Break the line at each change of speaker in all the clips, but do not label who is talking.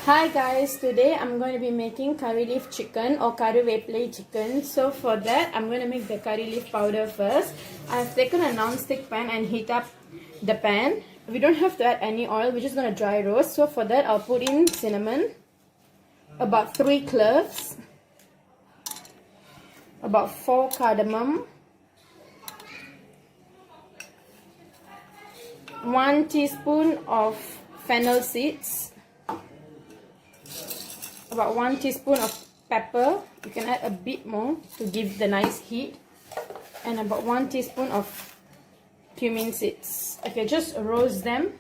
Hi guys, today I'm going to be making curry leaf chicken or curryleaf chicken. So for that, I'm going to make the curry leaf powder first. I've taken a non-stick pan and heat up the pan. We don't have to add any oil, we're just going to dry roast. So for that, I'll put in cinnamon, about 3 cloves, about 4 cardamom, 1 teaspoon of fennel seeds, about 1 teaspoon of pepper. You can add a bit more to give the nice heat, and about 1 teaspoon of cumin seeds. Okay, just roast them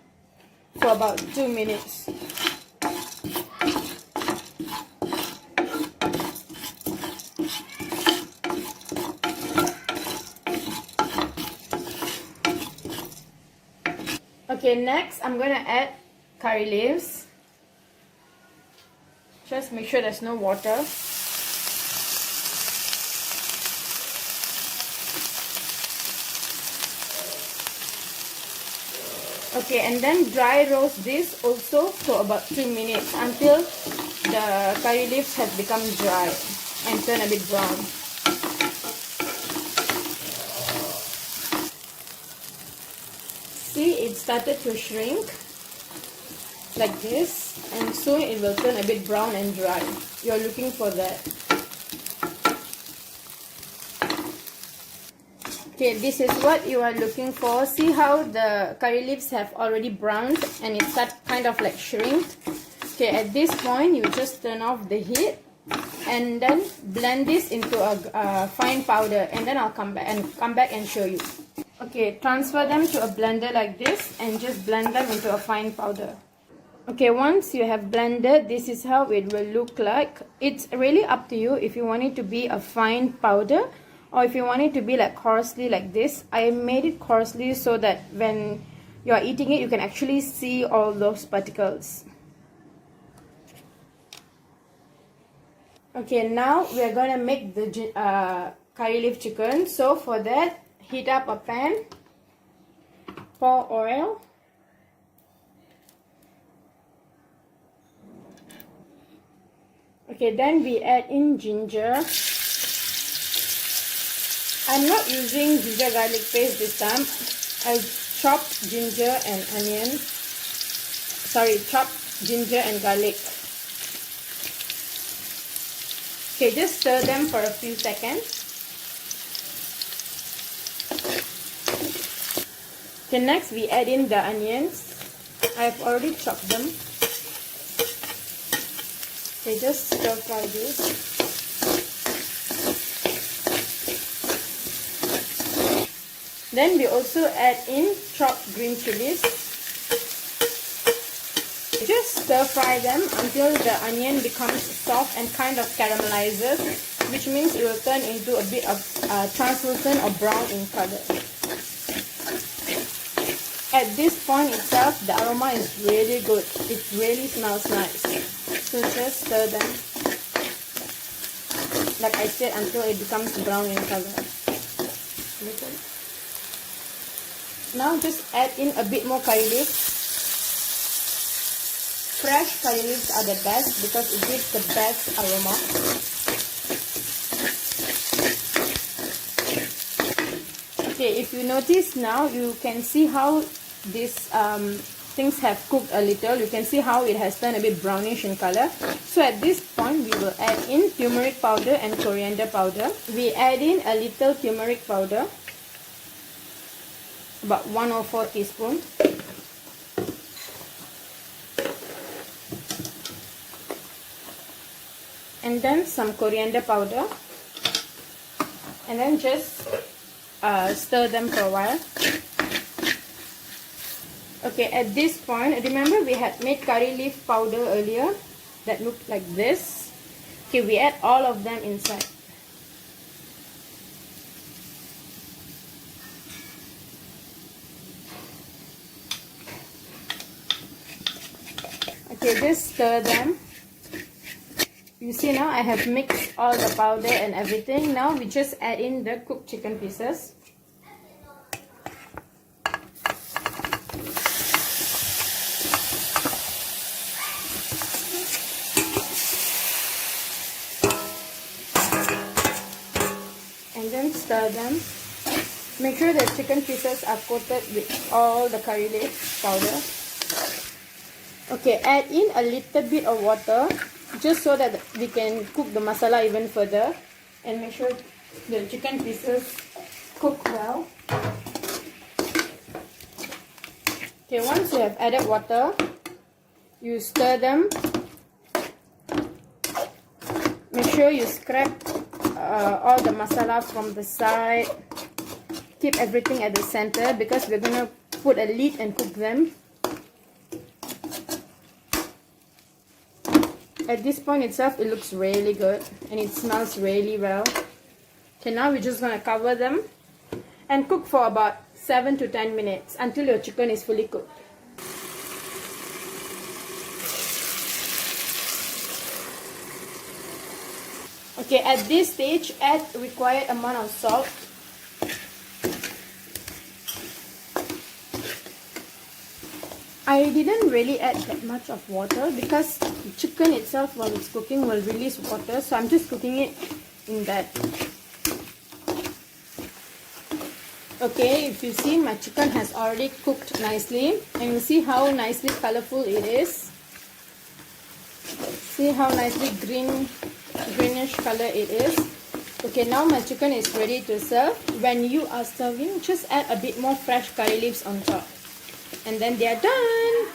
for about 2 minutes. Okay, next I'm going to add curry leaves. Just make sure there's no water. Okay, and then dry roast this also for about 2 minutes until the curry leaves have become dry and turn a bit brown. See, it started to shrink like this, and soon it will turn a bit brown and dry. You're looking for that. Okay, this is what you are looking for. See how the curry leaves have already browned and it start kind of like shrink. Okay, at this point you just turn off the heat and then blend this into a fine powder, and then I'll come back and show you. Okay, transfer them to a blender like this and just blend them into a fine powder. Okay, once you have blended, this is how it will look like. It's really up to you if you want it to be a fine powder or if you want it to be like coarsely like this. I made it coarsely so that when you are eating it, you can actually see all those particles. Okay, now we are going to make the curry leaf chicken. So for that, heat up a pan, pour oil. Okay, then we add in ginger. I'm not using ginger garlic paste this time. I chopped ginger and onion. Sorry, chopped ginger and garlic. Okay, just stir them for a few seconds. Okay, next we add in the onions. I've already chopped them. Okay, just stir fry this. Then we also add in chopped green chillies. Just stir fry them until the onion becomes soft and kind of caramelizes, which means it will turn into a bit of translucent or brown in color. At this point itself, the aroma is really good. It really smells nice. So just stir them, like I said, until it becomes brown in color. Now just add in a bit more curry leaves. Fresh curry leaves are the best because it gives the best aroma. Okay, if you notice now, you can see how these things have cooked a little. You can see how it has turned a bit brownish in color. So at this point, we will add in turmeric powder and coriander powder. We add in a little turmeric powder, about 1/4 teaspoon. And then some coriander powder. And then just stir them for a while. Okay, at this point, remember we had made curry leaf powder earlier that looked like this. Okay, we add all of them inside. Okay, just stir them. You see now I have mixed all the powder and everything. Now we just add in the cooked chicken pieces. stir them. Make sure the chicken pieces are coated with all the curry leaf powder. Okay, add in a little bit of water just so that we can cook the masala even further, and make sure the chicken pieces cook well. Okay, once you have added water, you stir them. Make sure you scrape all the masala from the side. Keep everything at the center because we're going to put a lid and cook them. At this point itself, it looks really good and it smells really well. Okay, now we're just going to cover them and cook for about 7 to 10 minutes until your chicken is fully cooked. Okay, at this stage, add required amount of salt. I didn't really add that much of water because the chicken itself while it's cooking will release water, so I'm just cooking it in that. Okay, if you see, my chicken has already cooked nicely, and you see how nicely colorful it is. See how nicely greenish color it is. Okay, now my chicken is ready to serve. When you are serving, just add a bit more fresh curry leaves on top. And then they are done.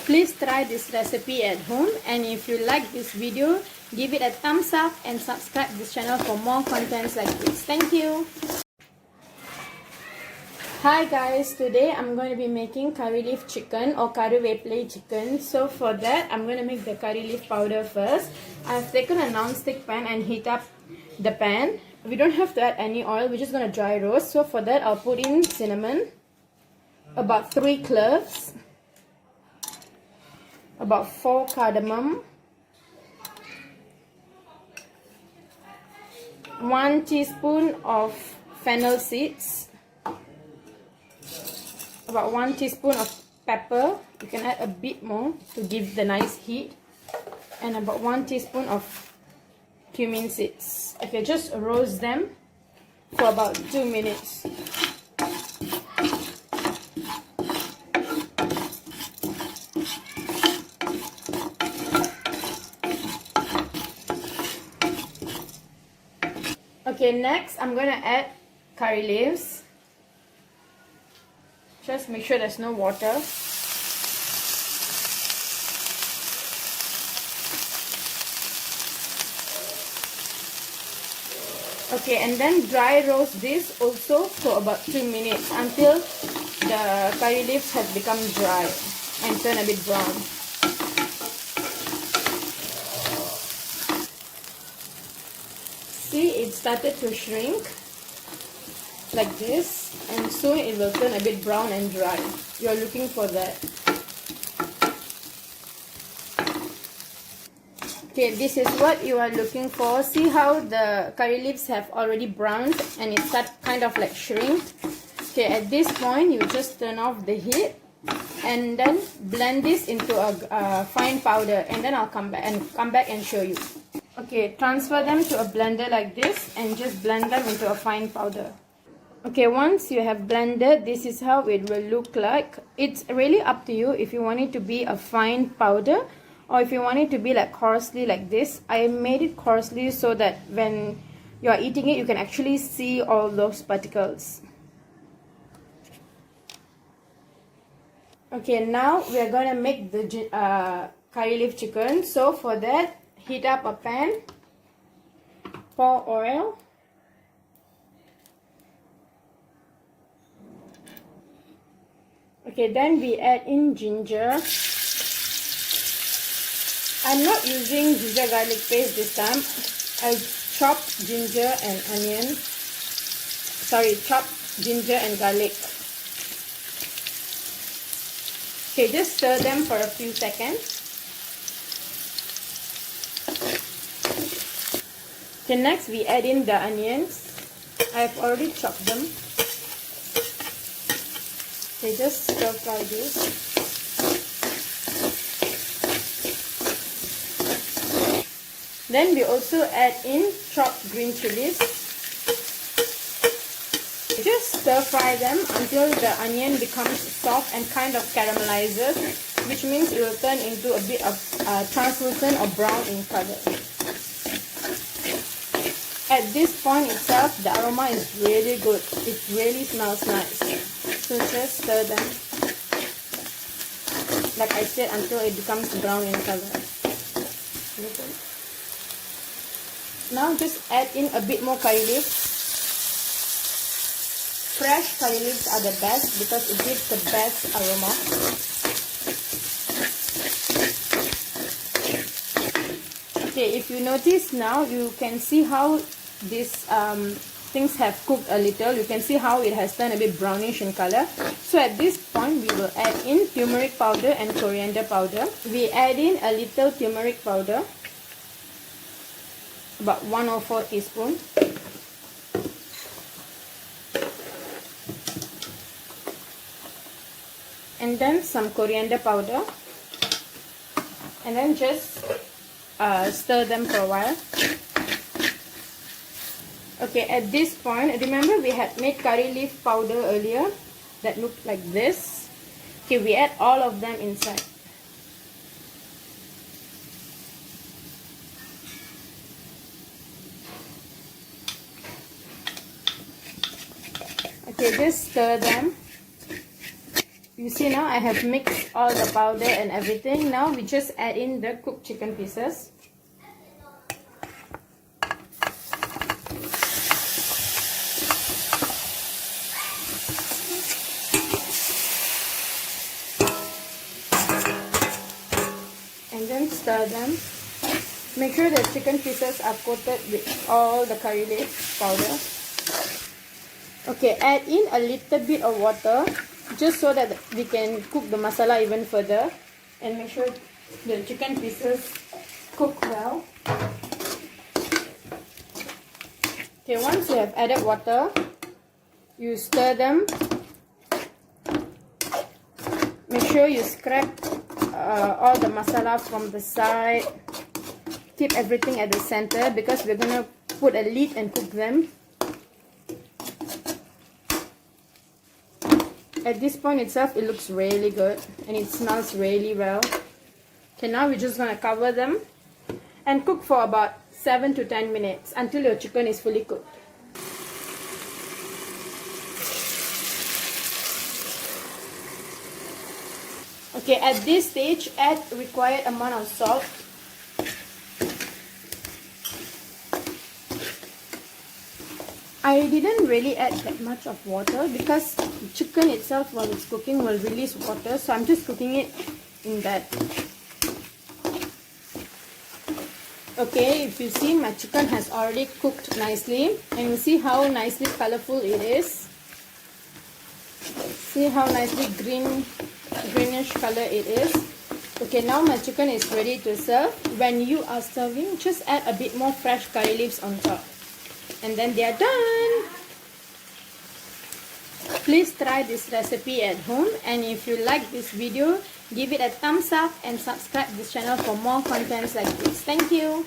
Please try this recipe at home, and if you like this video, give it a thumbs up and subscribe this channel for more contents like this. Thank you. Hi guys, today I'm going to be making curry leaf chicken or curryleaf chicken. So for that, I'm going to make the curry leaf powder first. I've taken a non-stick pan and heat up the pan. We don't have to add any oil, we're just going to dry roast. So for that, I'll put in cinnamon, about 3 cloves, about 4 cardamom, 1 teaspoon of fennel seeds, about 1 teaspoon of pepper. You can add a bit more to give the nice heat, and about 1 teaspoon of cumin seeds. Okay, just roast them for about 2 minutes. Okay, next I'm going to add curry leaves. Just make sure there's no water. Okay, and then dry roast this also for about 2 minutes until the curry leaves have become dry and turn a bit brown. See, it started to shrink like this, and soon it will turn a bit brown and dry. You're looking for that. Okay, this is what you are looking for. See how the curry leaves have already browned and it start kind of like shrink. Okay, at this point you just turn off the heat and then blend this into a fine powder, and then I'll come back and show you. Okay, transfer them to a blender like this and just blend them into a fine powder. Okay, once you have blended, this is how it will look like. It's really up to you if you want it to be a fine powder or if you want it to be like coarsely like this. I made it coarsely so that when you are eating it, you can actually see all those particles. Okay, now we are going to make the curry leaf chicken. So for that, heat up a pan, pour oil, okay, then we add in ginger. I'm not using ginger garlic paste this time. I chopped ginger and onion. Sorry, chopped ginger and garlic. Okay, just stir them for a few seconds. Okay, next we add in the onions. I've already chopped them. Okay, just stir fry this. Then we also add in chopped green chilies. Just stir fry them until the onion becomes soft and kind of caramelizes, which means it will turn into a bit of translucent or brown in color. At this point itself, the aroma is really good. It really smells nice. So just stir them, like I said, until it becomes brown in color. Now just add in a bit more curry leaf. Fresh curry leaves are the best because it gives the best aroma. Okay, if you notice now, you can see how these things have cooked a little. You can see how it has turned a bit brownish in color. So at this point, we will add in turmeric powder and coriander powder. We add in a little turmeric powder, about 1/4 teaspoon. And then some coriander powder. And then just stir them for a while. Okay, at this point, remember we had made curry leaf powder earlier that looked like this. Okay, we add all of them inside. Okay, just stir them. You see now I have mixed all the powder and everything. Now we just add in the cooked chicken pieces. And then stir them. Make sure the chicken pieces are coated with all the curry leaf powder. Okay, add in a little bit of water, just so that we can cook the masala even further, and make sure the chicken pieces cook well. Okay, once you have added water, you stir them. Make sure you scrape all the masala from the side. Keep everything at the center because we're gonna put a lid and cook them. At this point itself, it looks really good and it smells really well. Okay, now we're just going to cover them and cook for about 7 to 10 minutes until your chicken is fully cooked. Okay, at this stage, add required amount of salt. I didn't really add that much of water because the chicken itself, while it's cooking, will release water. So I'm just cooking it in that. Okay, if you see, my chicken has already cooked nicely. And you see how nicely colorful it is. See how nicely greenish color it is. Okay, now my chicken is ready to serve. When you are serving, just add a bit more fresh curry leaves on top. And then they are done. Please try this recipe at home, and if you like this video, give it a thumbs up and subscribe this channel for more contents like this. Thank you.